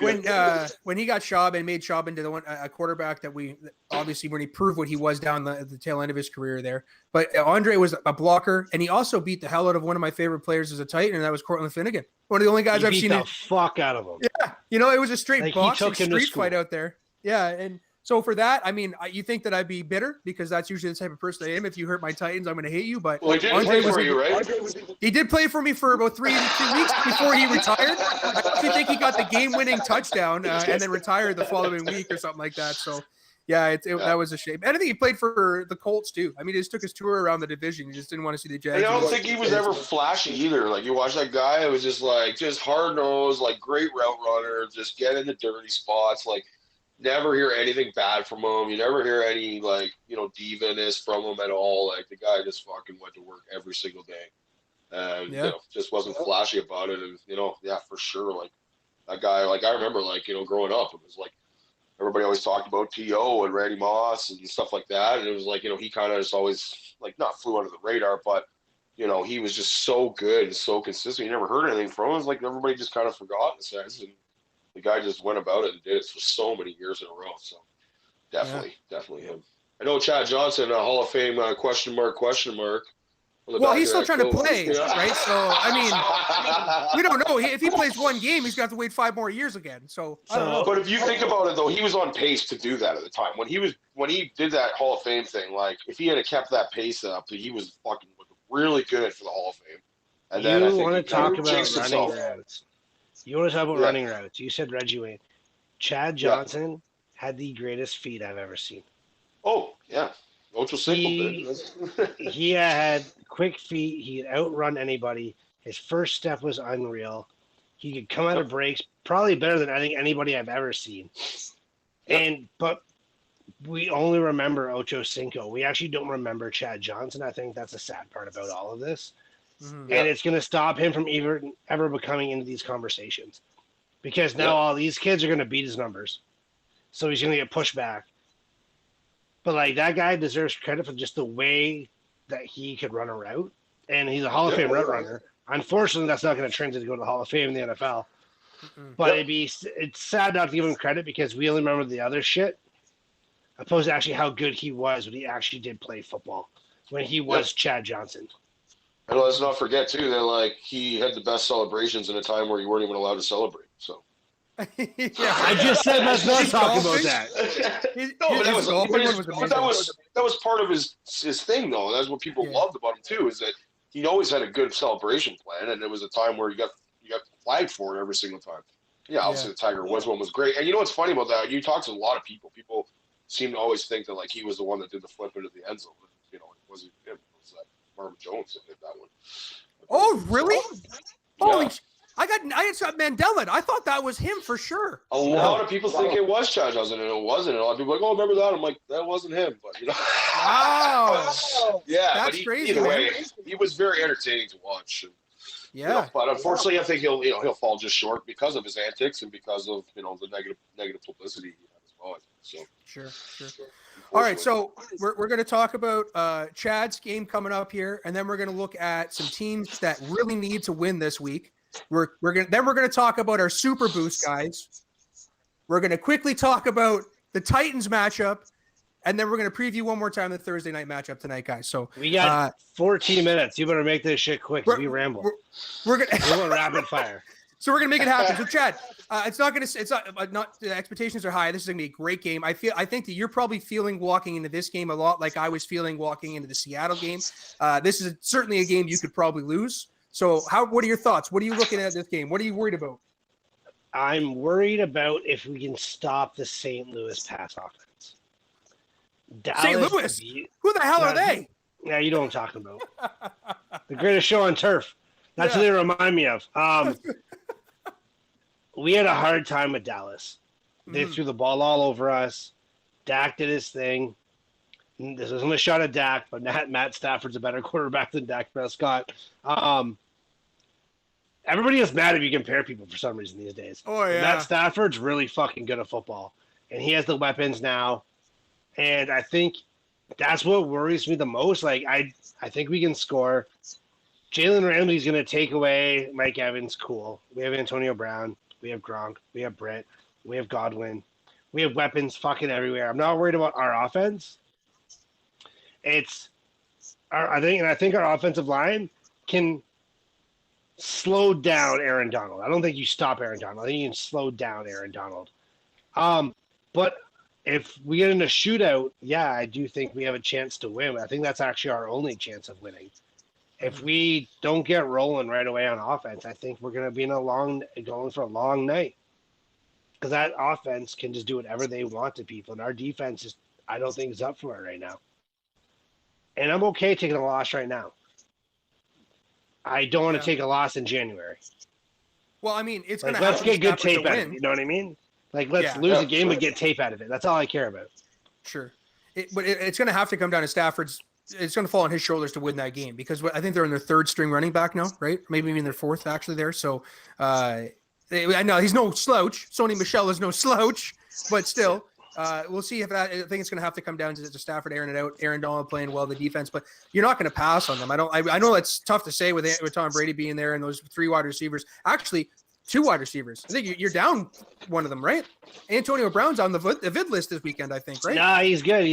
F: when he got Schaub and made Schaub into a quarterback that we obviously when he proved what he was down the tail end of his career there. But Andre was a blocker, and he also beat the hell out of one of my favorite players as a Titan, and that was Cortland Finnegan. One of the only guys I've seen.
D: The fuck out of him.
F: Yeah, it was a straight
D: Like, he
F: boxing
D: took him to
F: street
D: school.
F: fight out there. Yeah, and So for that, I mean, you think that I'd be bitter because that's usually the type of person I am. If you hurt my Titans, I'm going to hate you. But
E: Well, he didn't play for you, right?
F: He did play for me for about 3 weeks before he retired. I actually think he got the game-winning touchdown and then retired the following week or something like that. So, yeah, that was a shame. And I think he played for the Colts too. I mean, he just took his tour around the division. He just didn't want to see the Jags.
E: And I don't think he was ever flashy either. Like, you watch that guy, it was just hard-nosed, like, great route runner, just get in the dirty spots. Like, never hear anything bad from him. You never hear any, like, diva-ness from him at all. Like, the guy just fucking went to work every single day. And, just wasn't flashy about it. And, for sure, like, that guy, like, I remember, like, growing up, it was like, everybody always talked about T.O. and Randy Moss and stuff like that. And it was like, he kind of just always, like, not flew under the radar, but, he was just so good and so consistent. You never heard anything from him. It was like everybody just kind of forgot in a sense. And the guy just went about it and did it for so many years in a row. So definitely him. I know Chad Johnson, Hall of Fame, question mark.
F: Well, he's still trying to play, right? So, I mean, we don't know. If he plays one game, he's got to wait 5 more years again. So, I don't know.
E: But if you think about it, though, he was on pace to do that at the time. When he did that Hall of Fame thing, like, if he had kept that pace up, he was fucking really good for the Hall of Fame. And then I think
D: want to talk about running
E: routes.
D: Running routes. You said Reggie Wayne. Chad Johnson had the greatest feet I've ever seen.
E: Oh, yeah. Ocho Cinco did.
D: He had quick feet. He could outrun anybody. His first step was unreal. He could come out of breaks probably better than I think anybody I've ever seen. But we only remember Ocho Cinco. We actually don't remember Chad Johnson. I think that's a sad part about all of this. Mm-hmm. And it's going to stop him from ever becoming into these conversations. Because now all these kids are going to beat his numbers. So he's going to get pushed back. But, like, that guy deserves credit for just the way that he could run a route. And he's a Hall of Fame route runner. Unfortunately, that's not going to translate to go to the Hall of Fame in the NFL. Mm-hmm. But it's sad not to give him credit because we only remember the other shit, opposed to actually how good he was when he actually did play football, when he was Chad Johnson.
E: And let's not forget, too, that, like, he had the best celebrations in a time where you weren't even allowed to celebrate, so.
D: I just said let's not talk about that.
E: That was part of his thing, though. That's what people loved about him too, is that he always had a good celebration plan, and it was a time where you got flagged for it every single time. Yeah, obviously the Tiger Woods one was great, and you know what's funny about that? You talk to a lot of people. People seem to always think that like he was the one that did the flip into the end zone. It wasn't him. It was Marvin Jones that did that one.
F: Oh, really? Holy! I had Mandela. I thought that was him for sure.
E: A lot of people think it was Chad Johnson, and it wasn't. And a lot of people are like, "Oh, remember that?" I'm like, "That wasn't him." But
F: wow,
E: yeah,
F: that's crazy.
E: Either way, he was very entertaining to watch. And, but unfortunately, I think he'll fall just short because of his antics and because of the negative publicity he had as well. So
F: sure. All right, so we're going to talk about Chad's game coming up here, and then we're going to look at some teams that really need to win this week. We're going to talk about our Super Boost guys. We're going to quickly talk about the Titans matchup, and then we're going to preview one more time the Thursday night matchup tonight, guys. So
D: we got 14 minutes. You better make this shit quick. We ramble.
F: We're
D: going rapid fire.
F: So we're gonna make it happen. So Chad, the expectations are high. This is gonna be a great game. I think that you're probably feeling walking into this game a lot like I was feeling walking into the Seattle game. This is certainly a game you could probably lose. So what are your thoughts? What are you looking at this game? What are you worried about?
D: I'm worried about if we can stop the St. Louis pass offense.
F: St. Louis? Who the hell are they?
D: Yeah, you know what I'm talking about. The greatest show on turf. That's what they remind me of. We had a hard time with Dallas. They threw the ball all over us. Dak did his thing. This isn't a shot at Dak, but Matt Stafford's a better quarterback than Dak Prescott. Everybody is mad if you compare people for some reason these days.
F: Oh, yeah.
D: Matt Stafford's really fucking good at football, and he has the weapons now. And I think that's what worries me the most. Like, I think we can score. Jalen Ramsey's going to take away Mike Evans. Cool. We have Antonio Brown. We have Gronk. We have Brett. We have Godwin. We have weapons fucking everywhere. I'm not worried about our offense. I think our offensive line can slow down Aaron Donald. I don't think you stop Aaron Donald. I think you can slow down Aaron Donald. But if we get in a shootout, yeah, I do think we have a chance to win. I think that's actually our only chance of winning. If we don't get rolling right away on offense, I think we're going to be going for a long night. Because that offense can just do whatever they want to people. And our defense is, I don't think, is up for it right now. And I'm okay taking a loss right now. I don't want to take a loss in January.
F: Well, I mean, it's going
D: like,
F: to
D: let's get good tape out of it. You know what I mean? Like, let's lose a game and get tape out of it. That's all I care about.
F: Sure. But it's going to have to come down to Stafford's. It's going to fall on his shoulders to win that game because I think they're in their third string running back now, right? Maybe even their fourth actually there. So I know he's no slouch. Sony Michel is no slouch, but still, we'll see if that. I think it's going to have to come down to Stafford airing it out. Aaron Donald playing well, the defense, but you're not going to pass on them. I know it's tough to say with Tom Brady being there and those 3 wide receivers. Actually, 2 wide receivers. I think you're down one of them, right? Antonio Brown's on the vid list this weekend, I think, right?
D: Nah, he's good.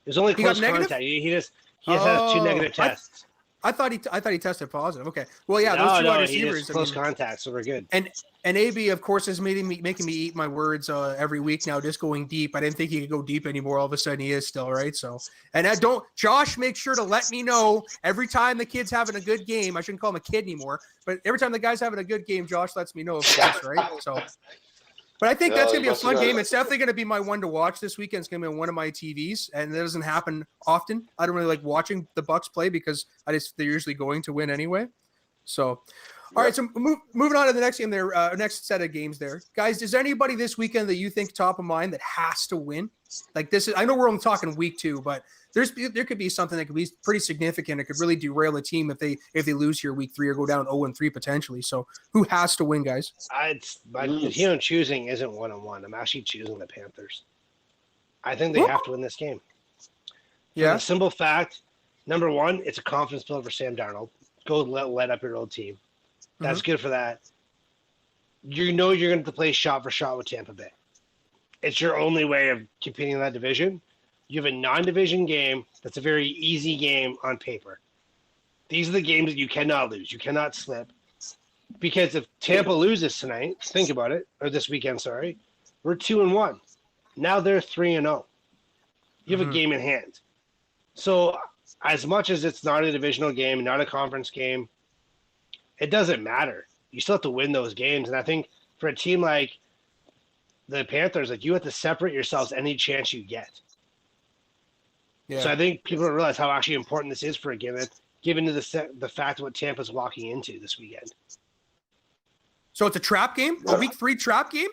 D: There's only close contact. He just has 2 negative tests.
F: I thought he tested positive. Okay. Well, yeah, those 2 wide receivers.
D: Close contact, so we're good.
F: And AB, of course, is making me eat my words every week now, just going deep. I didn't think he could go deep anymore. All of a sudden, he is still, right? So, and Josh, make sure to let me know every time the kid's having a good game. I shouldn't call him a kid anymore, but every time the guy's having a good game, Josh lets me know, of course, right? So. But I think that's going to be a fun game. It's definitely going to be my one to watch this weekend. It's going to be on one of my TVs, and that doesn't happen often. I don't really like watching the Bucks play because they're usually going to win anyway. So, all right. So moving on to the next game there, next set of games there, guys. Is there anybody this weekend that you think top of mind that has to win? Like this is, I know we're only talking week 2, but there could be something that could be pretty significant. It could really derail a team if they lose here week 3 or go down 0-3 potentially. So who has to win, guys?
D: I'm choosing isn't 1-1. I'm actually choosing the Panthers. I think they have to win this game. For the simple fact, number 1, it's a confidence builder for Sam Darnold. Go let up your old team. That's good for that. You know you're going to play shot for shot with Tampa Bay. It's your only way of competing in that division. You have a non-division game that's a very easy game on paper. These are the games that you cannot lose. You cannot slip. Because if Tampa loses tonight, think about it, or this weekend, sorry, we're 2-1. Now they're 3-0. You have a game in hand. So as much as it's not a divisional game, not a conference game, it doesn't matter. You still have to win those games. And I think for a team like the Panthers, like you have to separate yourselves any chance you get. Yeah. So I think people don't realize how actually important this is for a game, given to the fact of what Tampa's walking into this weekend.
F: So it's a trap game? A week 3 trap game?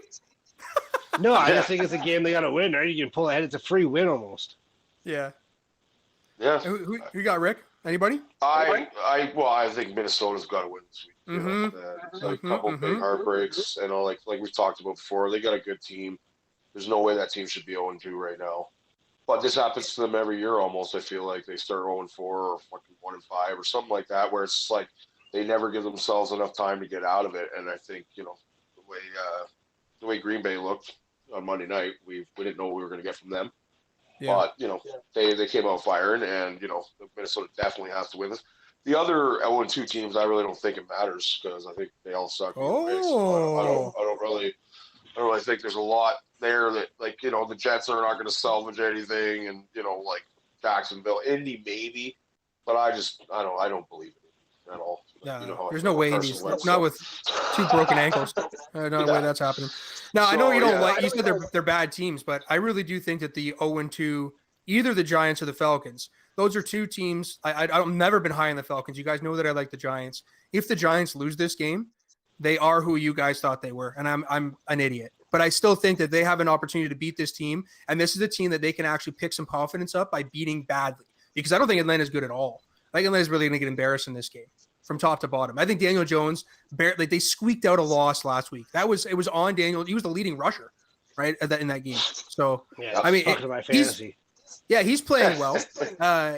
D: No, I just think it's a game they got to win, right? You can pull ahead. It's a free win almost.
F: Yeah.
E: Yeah.
F: Who you got, Rick? Anybody?
E: I think Minnesota's got to win this week. A couple big heartbreaks, and like we've talked about before, they got a good team. There's no way that team should be 0-2 right now. But this happens to them every year almost. I feel like they start 0-4 or fucking 1-5 or something like that, where it's like they never give themselves enough time to get out of it. And I think the way Green Bay looked on Monday night, we didn't know what we were going to get from them. Yeah. But they came out firing, and Minnesota definitely has to win this. The other 0-2 teams, I really don't think it matters because I think they all suck. So I don't really think there's a lot there that the Jets are not going to salvage anything, and like Jacksonville, Indy maybe, but I don't believe it at all.
F: Yeah, there's no way Indy's not with 2 broken ankles. No way that's happening. Now I know you don't like. You said they're bad teams, but I really do think that the 0-2, either the Giants or the Falcons, those are 2 teams. I've never been high on the Falcons. You guys know that I like the Giants. If the Giants lose this game, they are who you guys thought they were, and I'm an idiot. But I still think that they have an opportunity to beat this team, and this is a team that they can actually pick some confidence up by beating badly. Because I don't think Atlanta's good at all. I think Atlanta's really going to get embarrassed in this game from top to bottom. I think Daniel Jones, they squeaked out a loss last week. It was on Daniel. He was the leading rusher, right, in that game. So I mean, he's playing well.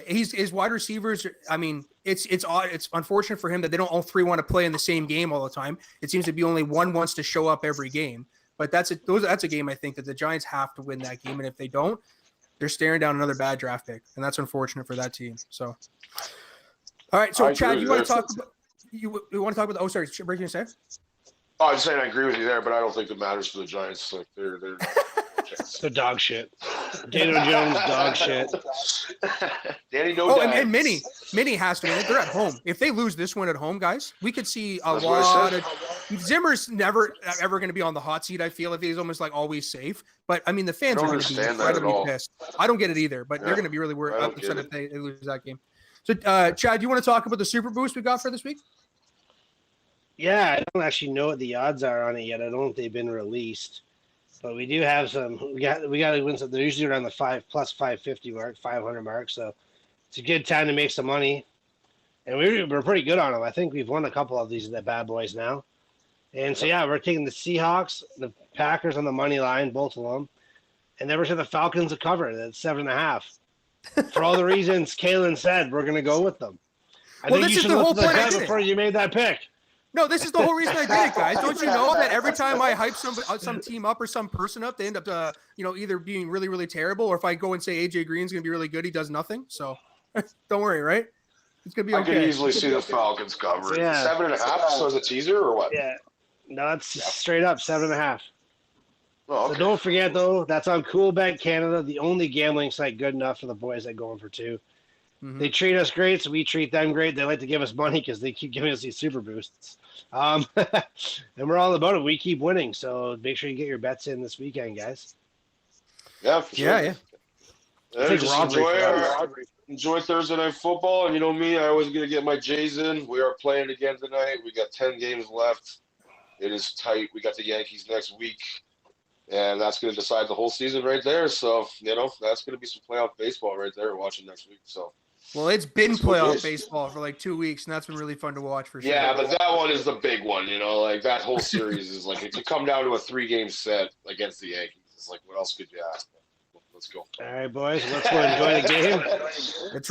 F: His wide receivers. I mean, it's odd. It's unfortunate for him that they don't all 3 want to play in the same game all the time. It seems to be only one wants to show up every game. But that's a game I think that the Giants have to win that game, and if they don't, they're staring down another bad draft pick, and that's unfortunate for that team. So, all right. So, Chad, you want to talk about? Oh, sorry, what were you gonna say?
E: Oh, I'm just saying I agree with you there, but I don't think it matters for the Giants. Like they're
D: So dog shit. Daniel Jones, dog shit.
E: Danny no
F: Oh,
E: dimes.
F: and Mini has to win it. They're at home. If they lose this one at home, guys, we could see a
E: That's what I
F: lot
E: said.
F: of. Zimmer's never ever going to be on the hot seat. I feel if he's almost like always safe. But I mean, the fans
E: I
F: are
E: don't
F: going to be
E: understand that at
F: incredibly
E: all.
F: pissed. I don't get it either, but they're
E: Yeah,
F: going to be really
E: I don't
F: upset
E: get
F: if they lose that game. So, Chad, do you want to talk about the Super Boost we got for this week?
D: Yeah, I don't actually know what the odds are on it yet. I don't know if they've been released, but we do have some. We got to win some. They're usually around the 550 mark, 500 mark. So it's a good time to make some money, and we're pretty good on them. I think we've won a couple of these bad boys now, and so yeah, we're taking the Seahawks, the Packers on the money line, both of them, and then we're taking the Falcons to cover. That's 7.5. For all the reasons Kalen said, we're going to go with them. I
F: Well,
D: think
F: this
D: you
F: is
D: should
F: the
D: look
F: whole
D: at the
F: point I
D: bet
F: did it.
D: before you made that pick.
F: No, this is the whole reason I did it, guys. Don't you know that every time I hype some team up or some person up, they end up, either being really, really terrible, or if I go and say AJ Green's going to be really good, he does nothing. So don't worry, right? It's going to be
E: I could
F: okay.
E: easily see the Falcons cover.
D: Yeah.
E: 7.5. So is a teaser or what?
D: Yeah, no, it's straight up 7.5.
E: Oh,
D: So
E: okay.
D: don't forget though, that's on Cool Bet Canada, the only gambling site good enough for the boys that go in for two.
F: Mhm.
D: They treat us great, so we treat them great. They like to give us money because they keep giving us these super boosts. And we're all about it. We keep winning, so make sure you get your bets in this weekend, guys.
E: Yeah, for sure.
F: Yeah.
E: Yeah,
D: Take
E: just enjoy Thursday night football, and you know me, I always gonna get my Jays in. We are playing again tonight. We got 10 games left. It is tight. We got the Yankees next week, and that's gonna decide the whole season right there. So that's gonna be some playoff baseball right there. Watching next week. So
F: Well, it's been
E: Let's go
F: playoff
E: Jays.
F: baseball for like 2 weeks, and that's been really fun to watch for sure.
E: yeah, but that one is the big one. Like that whole series is like it could come down to a 3-game set against the Yankees. It's like what else could you ask? Let's go.
D: All right, boys, let's go enjoy the game.
F: It's